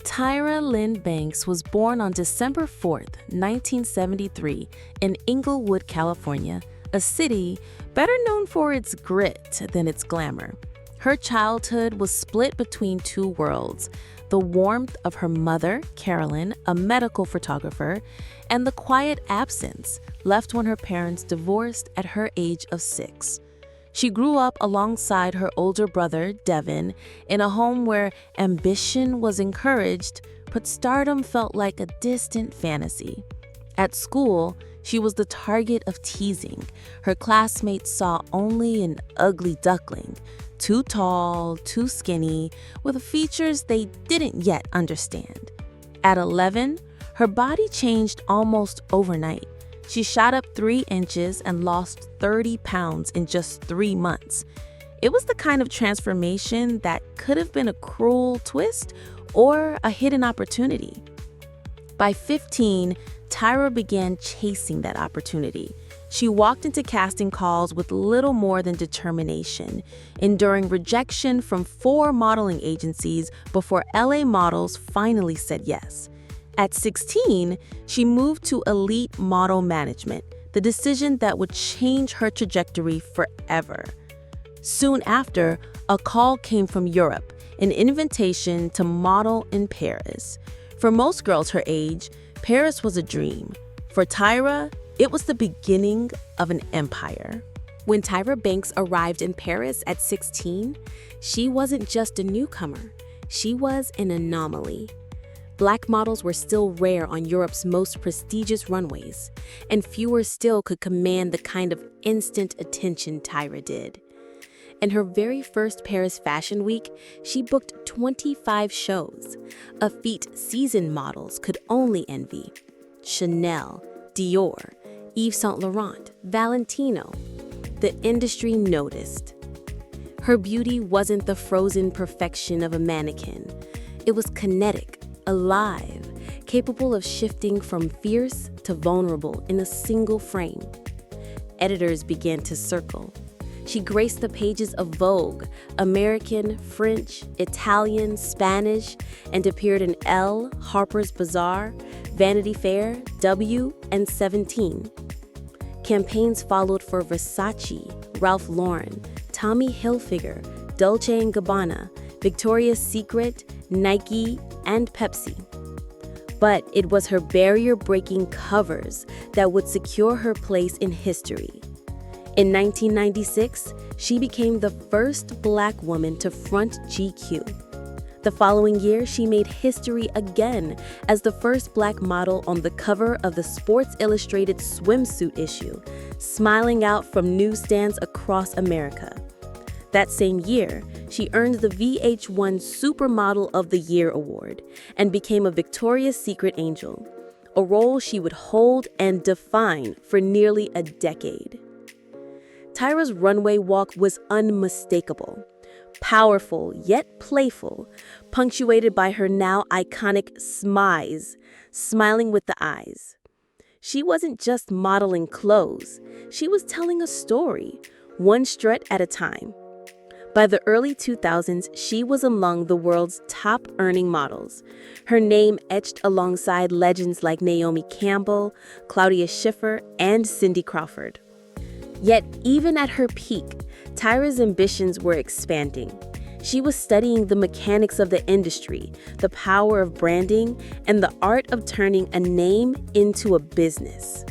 Tyra Lynn Banks was born on December 4th, 1973, in Inglewood, California, a city better known for its grit than its glamour. Her childhood was split between two worlds: the warmth of her mother, Carolyn, a medical photographer, and the quiet absence left when her parents divorced at her age of 6. She grew up alongside her older brother, Devin, in a home where ambition was encouraged, but stardom felt like a distant fantasy. At school, she was the target of teasing. Her classmates saw only an ugly duckling, too tall, too skinny, with features they didn't yet understand. At 11, her body changed almost overnight. She shot up 3 inches and lost 30 pounds in just 3 months. It was the kind of transformation that could have been a cruel twist or a hidden opportunity. By 15, Tyra began chasing that opportunity. She walked into casting calls with little more than determination, enduring rejection from 4 modeling agencies before LA models finally said yes. At 16, she moved to elite model management, the decision that would change her trajectory forever. Soon after, a call came from Europe, an invitation to model in Paris. For most girls her age, Paris was a dream. For Tyra, it was the beginning of an empire. When Tyra Banks arrived in Paris at 16, she wasn't just a newcomer, she was an anomaly. Black models were still rare on Europe's most prestigious runways, and fewer still could command the kind of instant attention Tyra did. In her very first Paris Fashion Week, she booked 25 shows, a feat seasoned models could only envy. Chanel, Dior, Yves Saint Laurent, Valentino. The industry noticed. Her beauty wasn't the frozen perfection of a mannequin. It was kinetic, alive, capable of shifting from fierce to vulnerable in a single frame. Editors began to circle. She graced the pages of Vogue, American, French, Italian, Spanish, and appeared in Elle, Harper's Bazaar, Vanity Fair, W, and 17. Campaigns followed for Versace, Ralph Lauren, Tommy Hilfiger, Dolce & Gabbana, Victoria's Secret, Nike, and Pepsi. But it was her barrier-breaking covers that would secure her place in history. In 1996, she became the first Black woman to front GQ. The following year, she made history again as the first Black model on the cover of the Sports Illustrated Swimsuit issue, smiling out from newsstands across America. That same year, she earned the VH1 Supermodel of the Year award and became a Victoria's Secret angel, a role she would hold and define for nearly a decade. Tyra's runway walk was unmistakable, powerful yet playful, punctuated by her now iconic smize, smiling with the eyes. She wasn't just modeling clothes, she was telling a story, one strut at a time. By the early 2000s, she was among the world's top-earning models, her name etched alongside legends like Naomi Campbell, Claudia Schiffer, and Cindy Crawford. Yet, even at her peak, Tyra's ambitions were expanding. She was studying the mechanics of the industry, the power of branding, and the art of turning a name into a business.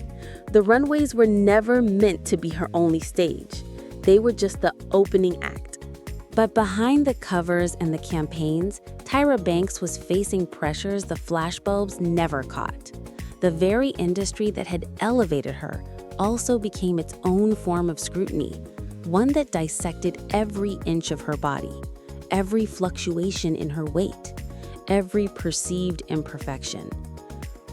The runways were never meant to be her only stage. They were just the opening act. But behind the covers and the campaigns, Tyra Banks was facing pressures the flashbulbs never caught. The very industry that had elevated her also became its own form of scrutiny, one that dissected every inch of her body, every fluctuation in her weight, every perceived imperfection.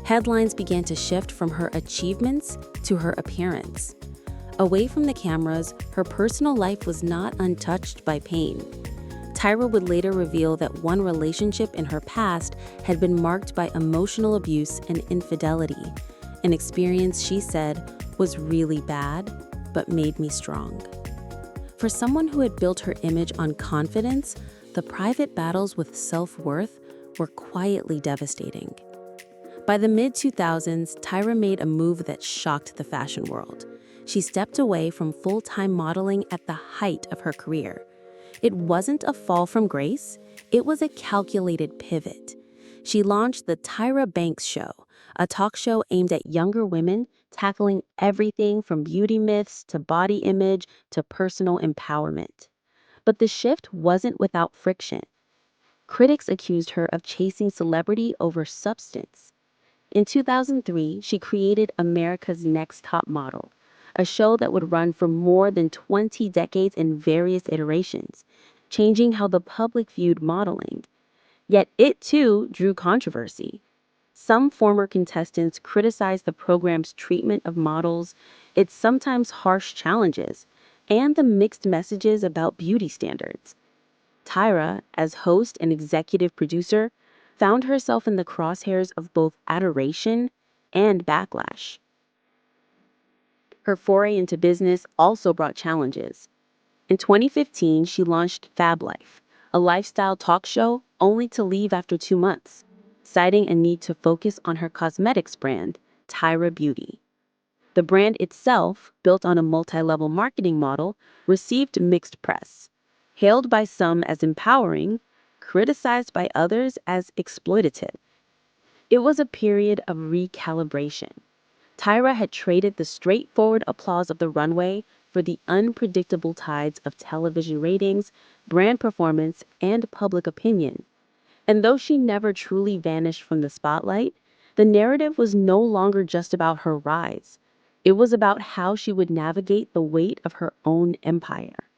Headlines began to shift from her achievements to her appearance. Away from the cameras, her personal life was not untouched by pain. Tyra would later reveal that one relationship in her past had been marked by emotional abuse and infidelity, an experience she said was really bad, but made me strong. For someone who had built her image on confidence, the private battles with self-worth were quietly devastating. By the mid-2000s, Tyra made a move that shocked the fashion world. She stepped away from full-time modeling at the height of her career. It wasn't a fall from grace, it was a calculated pivot. She launched the Tyra Banks Show, a talk show aimed at younger women, tackling everything from beauty myths to body image to personal empowerment. But the shift wasn't without friction. Critics accused her of chasing celebrity over substance. In 2003, she created America's Next Top Model, a show that would run for more than 20 decades in various iterations, changing how the public viewed modeling. Yet it too drew controversy. Some former contestants criticized the program's treatment of models, its sometimes harsh challenges, and the mixed messages about beauty standards. Tyra, as host and executive producer, found herself in the crosshairs of both adoration and backlash. Her foray into business also brought challenges. In 2015, she launched Fab Life, a lifestyle talk show, only to leave after 2 months, citing a need to focus on her cosmetics brand, Tyra Beauty. The brand itself, built on a multi-level marketing model, received mixed press, hailed by some as empowering, criticized by others as exploitative. It was a period of recalibration. Tyra had traded the straightforward applause of the runway for the unpredictable tides of television ratings, brand performance, and public opinion. And though she never truly vanished from the spotlight, the narrative was no longer just about her rise. It was about how she would navigate the weight of her own empire.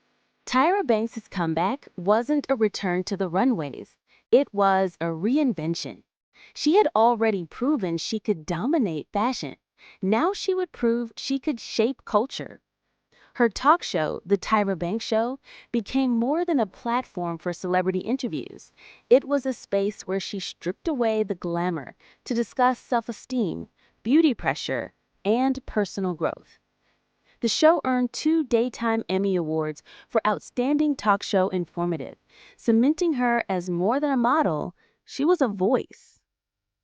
Tyra Banks' comeback wasn't a return to the runways. It was a reinvention. She had already proven she could dominate fashion. Now she would prove she could shape culture. Her talk show, The Tyra Banks Show, became more than a platform for celebrity interviews. It was a space where she stripped away the glamour to discuss self-esteem, beauty pressure, and personal growth. The show earned 2 Daytime Emmy Awards for Outstanding Talk Show Informative, cementing her as more than a model, she was a voice.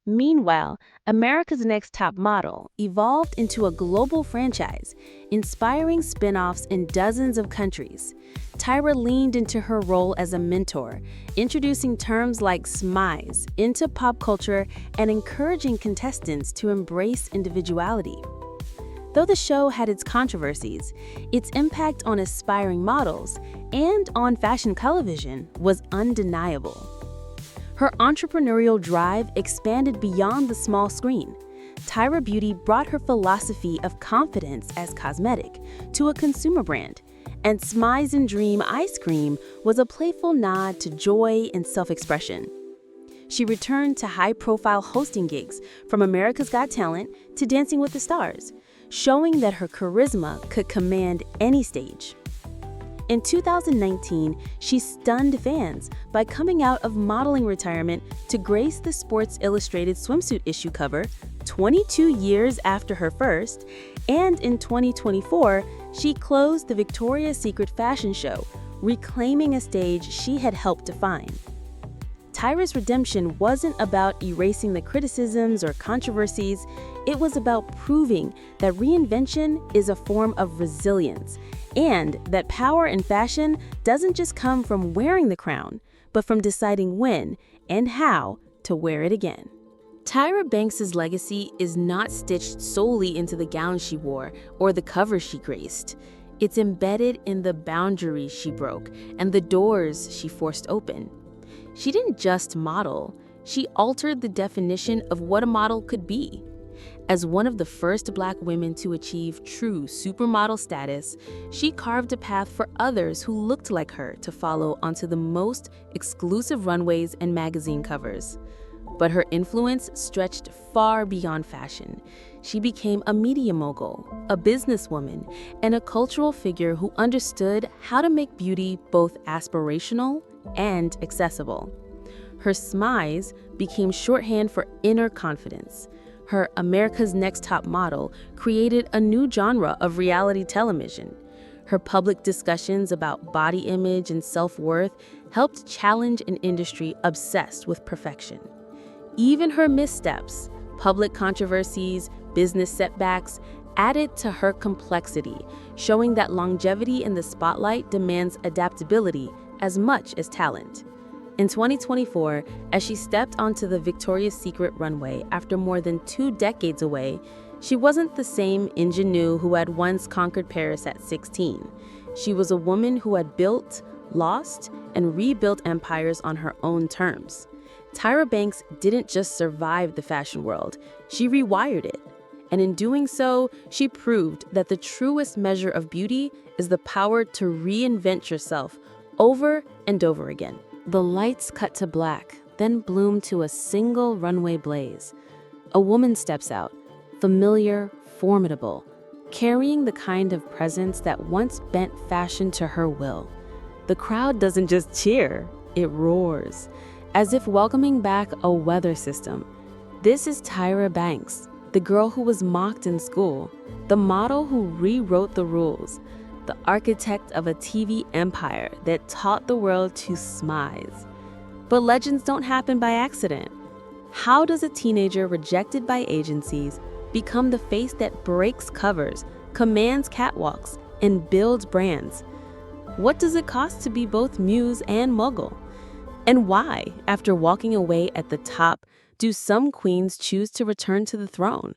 Meanwhile, America's Next Top Model evolved into a global franchise, inspiring spin-offs in dozens of countries. Tyra leaned into her role as a mentor, introducing terms like smize into pop culture and encouraging contestants to embrace individuality. Though the show had its controversies, its impact on aspiring models and on fashion television was undeniable. Her entrepreneurial drive expanded beyond the small screen. Tyra Beauty brought her philosophy of confidence as cosmetic to a consumer brand, and Smize and Dream Ice Cream was a playful nod to joy and self-expression. She returned to high-profile hosting gigs, from America's Got Talent to Dancing with the Stars, showing that her charisma could command any stage. In 2019, she stunned fans by coming out of modeling retirement to grace the Sports Illustrated swimsuit issue cover 22 years after her first, and in 2024, she closed the Victoria's Secret fashion show, reclaiming a stage she had helped define. Tyra's redemption wasn't about erasing the criticisms or controversies, it was about proving that reinvention is a form of resilience, and that power in fashion doesn't just come from wearing the crown, but from deciding when and how to wear it again. Tyra Banks' legacy is not stitched solely into the gowns she wore or the covers she graced. It's embedded in the boundaries she broke and the doors she forced open. She didn't just model, she altered the definition of what a model could be. As one of the first Black women to achieve true supermodel status, she carved a path for others who looked like her to follow onto the most exclusive runways and magazine covers. But her influence stretched far beyond fashion. She became a media mogul, a businesswoman, and a cultural figure who understood how to make beauty both aspirational and accessible. Her smize became shorthand for inner confidence. Her America's Next Top Model created a new genre of reality television. Her public discussions about body image and self-worth helped challenge an industry obsessed with perfection. Even her missteps, public controversies, business setbacks, added to her complexity, showing that longevity in the spotlight demands adaptability as much as talent. In 2024, as she stepped onto the Victoria's Secret runway after more than 2 decades away, she wasn't the same ingenue who had once conquered Paris at 16. She was a woman who had built, lost, and rebuilt empires on her own terms. Tyra Banks didn't just survive the fashion world, she rewired it. And in doing so, she proved that the truest measure of beauty is the power to reinvent yourself over and over again. The lights cut to black, then bloom to a single runway blaze. A woman steps out, familiar, formidable, carrying the kind of presence that once bent fashion to her will. The crowd doesn't just cheer, it roars, as if welcoming back a weather system. This is Tyra Banks, the girl who was mocked in school, the model who rewrote the rules, the architect of a TV empire that taught the world to smize. But legends don't happen by accident. How does a teenager rejected by agencies become the face that breaks covers, commands catwalks, and builds brands? What does it cost to be both muse and mogul? And why, after walking away at the top, do some queens choose to return to the throne?